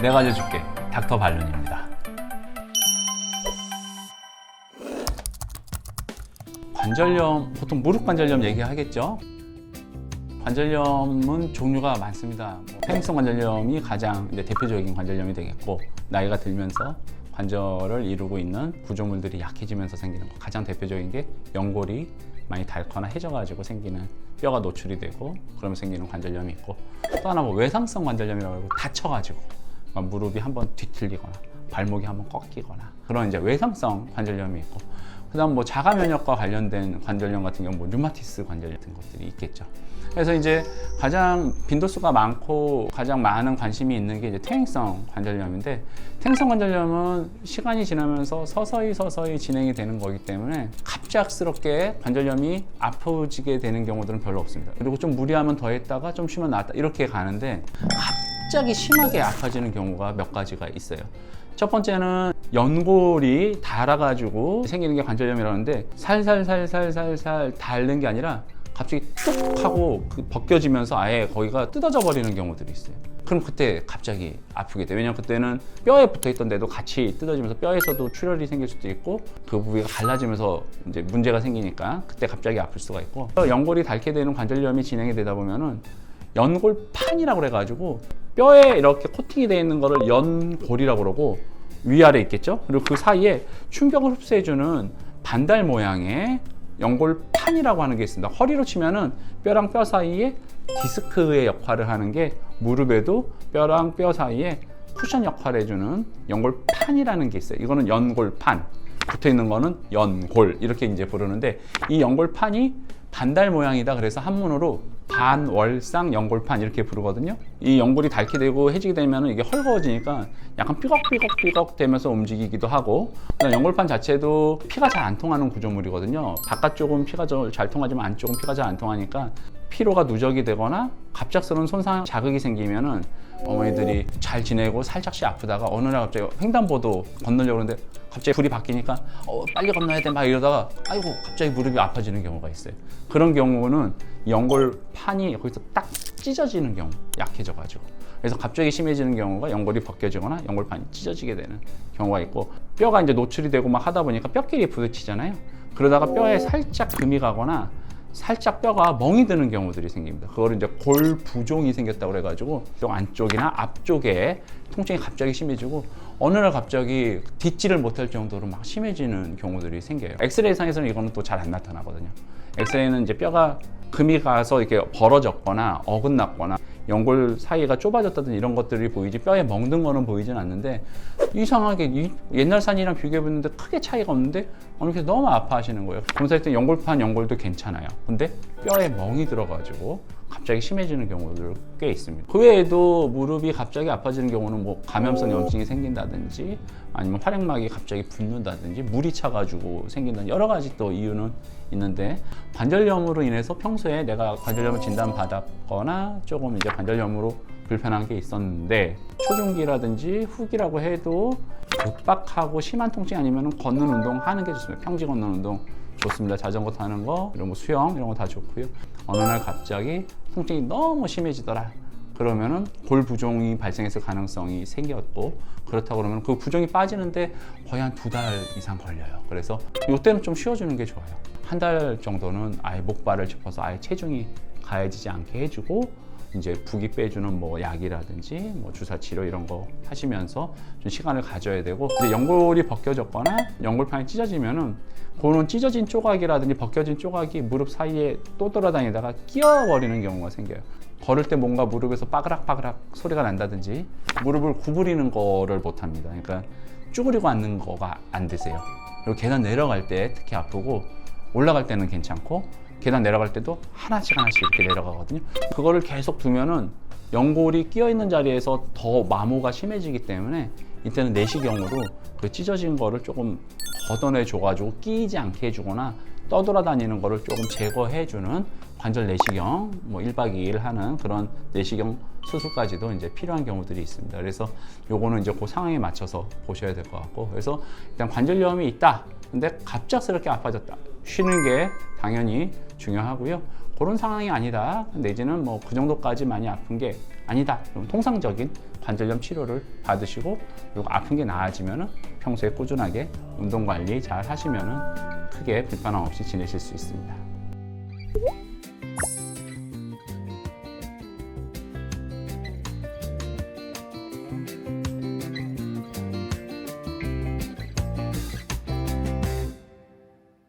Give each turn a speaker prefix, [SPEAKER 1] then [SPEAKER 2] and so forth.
[SPEAKER 1] 내가 알려줄게. 닥터 발론입니다. 관절염, 보통 무릎 관절염 얘기하겠죠? 관절염은 종류가 많습니다. 퇴행성 관절염이 가장 대표적인 관절염이 되겠고, 나이가 들면서 관절을 이루고 있는 구조물들이 약해지면서 생기는 거. 가장 대표적인 게 연골이 많이 닳거나 해져가지고 생기는, 뼈가 노출이 되고 그러면서 생기는 관절염이 있고, 또 하나 외상성 관절염이라고 하고 다쳐가지고 무릎이 한번 뒤틀리거나 발목이 한번 꺾이거나 그런 외상성 관절염이 있고, 그다음 자가 면역과 관련된 관절염 같은 경우 류마티스 관절염 같은 것들이 있겠죠. 그래서 가장 빈도수가 많고 가장 많은 관심이 있는 게 퇴행성 관절염인데, 퇴행성 관절염은 시간이 지나면서 서서히 진행이 되는 거기 때문에 갑작스럽게 관절염이 아프지게 되는 경우들은 별로 없습니다. 그리고 좀 무리하면 더 했다가 좀 쉬면 나았다 이렇게 가는데, 갑자기 심하게 아파지는 경우가 몇 가지가 있어요. 첫 번째는 연골이 닳아가지고 생기는 게 관절염이라는데, 살살 닳는 게 아니라 갑자기 뚝 하고 벗겨지면서 아예 거기가 뜯어져 버리는 경우들이 있어요. 그럼 그때 갑자기 아프게 돼. 왜냐면 그때는 뼈에 붙어 있던 데도 같이 뜯어지면서 뼈에서도 출혈이 생길 수도 있고, 그 부위가 갈라지면서 문제가 생기니까 그때 갑자기 아플 수가 있고, 연골이 닳게 되는 관절염이 진행이 되다 보면은 연골판이라고 그래가지고 뼈에 이렇게 코팅이 되어 있는 거를 연골이라고 그러고, 위아래 있겠죠? 그리고 그 사이에 충격을 흡수해주는 반달 모양의 연골판이라고 하는 게 있습니다. 허리로 치면은 뼈랑 뼈 사이에 디스크의 역할을 하는 게, 무릎에도 뼈랑 뼈 사이에 쿠션 역할을 해주는 연골판이라는 게 있어요. 이거는 연골판, 붙어 있는 거는 연골, 이렇게 부르는데, 이 연골판이 반달 모양이다. 그래서 한문으로 반월상 연골판 이렇게 부르거든요. 이 연골이 닳게 되고 해지게 되면 이게 헐거워지니까 약간 삐걱삐걱 되면서 움직이기도 하고, 연골판 자체도 피가 잘 안 통하는 구조물이거든요. 바깥쪽은 피가 잘 통하지만 안쪽은 피가 잘 안 통하니까 피로가 누적이 되거나 갑작스러운 손상 자극이 생기면은 어머니들이 잘 지내고 살짝씩 아프다가 어느 날 갑자기 횡단보도 건너려고 하는데 갑자기 불이 바뀌니까 빨리 건너야 돼 막 이러다가 아이고 갑자기 무릎이 아파지는 경우가 있어요. 그런 경우는 연골판이 거기서 딱 찢어지는 경우, 약해져가지고. 그래서 갑자기 심해지는 경우가 연골이 벗겨지거나 연골판이 찢어지게 되는 경우가 있고, 뼈가 노출이 되고 막 하다 보니까 뼈끼리 부딪히잖아요. 그러다가 뼈에 살짝 금이 가거나 살짝 뼈가 멍이 드는 경우들이 생깁니다. 그거를 골부종이 생겼다고 그래가지고 안쪽이나 앞쪽에 통증이 갑자기 심해지고, 어느 날 갑자기 딛지를 못할 정도로 막 심해지는 경우들이 생겨요. 엑스레이상에서는 이거는 또 잘 안 나타나거든요. 엑스레이는 뼈가 금이 가서 이렇게 벌어졌거나 어긋났거나 연골 사이가 좁아졌다든지 이런 것들이 보이지, 뼈에 멍든 거는 보이진 않는데, 이상하게 옛날 사진이랑 비교해봤는데 크게 차이가 없는데 어머니께서 너무 아파하시는 거예요. 검사할 때 연골도 괜찮아요. 근데 뼈에 멍이 들어가지고 갑자기 심해지는 경우들 꽤 있습니다. 그 외에도 무릎이 갑자기 아파지는 경우는 감염성 염증이 생긴다든지, 아니면 활액막이 갑자기 붓는다든지, 물이 차가지고 생긴다든지 여러 가지 또 이유는 있는데, 관절염으로 인해서 평소에 내가 관절염을 진단받았거나 조금 관절염으로 불편한 게 있었는데, 초중기라든지 후기라고 해도 급박하고 심한 통증이 아니면 걷는 운동 하는 게 좋습니다. 평지 걷는 운동 좋습니다. 자전거 타는 거, 이런 수영 이런 거 다 좋고요. 어느 날 갑자기 통증이 너무 심해지더라. 그러면은 골부종이 발생했을 가능성이 생겼고, 그렇다고 그러면 그 부종이 빠지는데 거의 한 2달 이상 걸려요. 그래서 이때는 좀 쉬어주는 게 좋아요. 한 달 정도는 아예 목발을 짚어서 아예 체중이 가해지지 않게 해주고, 부기 빼주는 약이라든지 주사 치료 이런 거 하시면서 좀 시간을 가져야 되고, 연골이 벗겨졌거나 연골판이 찢어지면은 그거는 찢어진 조각이라든지 벗겨진 조각이 무릎 사이에 또 돌아다니다가 끼어버리는 경우가 생겨요. 걸을 때 뭔가 무릎에서 빠그락빠그락 소리가 난다든지, 무릎을 구부리는 거를 못 합니다. 그러니까 쭈그리고 앉는 거가 안 되세요. 그리고 계단 내려갈 때 특히 아프고, 올라갈 때는 괜찮고, 계단 내려갈 때도 하나씩 이렇게 내려가거든요. 그거를 계속 두면은 연골이 끼어 있는 자리에서 더 마모가 심해지기 때문에, 이때는 내시경으로 그 찢어진 거를 조금 걷어내 줘가지고 끼이지 않게 해주거나, 떠돌아다니는 거를 조금 제거해주는 관절 내시경, 1박 2일 하는 그런 내시경 수술까지도 필요한 경우들이 있습니다. 그래서 요거는 그 상황에 맞춰서 보셔야 될 것 같고, 그래서 일단 관절염이 있다. 근데 갑작스럽게 아파졌다. 쉬는 게 당연히 중요하고요. 그런 상황이 아니다. 내지는 그 정도까지 많이 아픈 게 아니다. 그럼 통상적인 관절염 치료를 받으시고 그리고 아픈 게 나아지면은 평소에 꾸준하게 운동 관리 잘 하시면은 크게 불편함 없이 지내실 수 있습니다.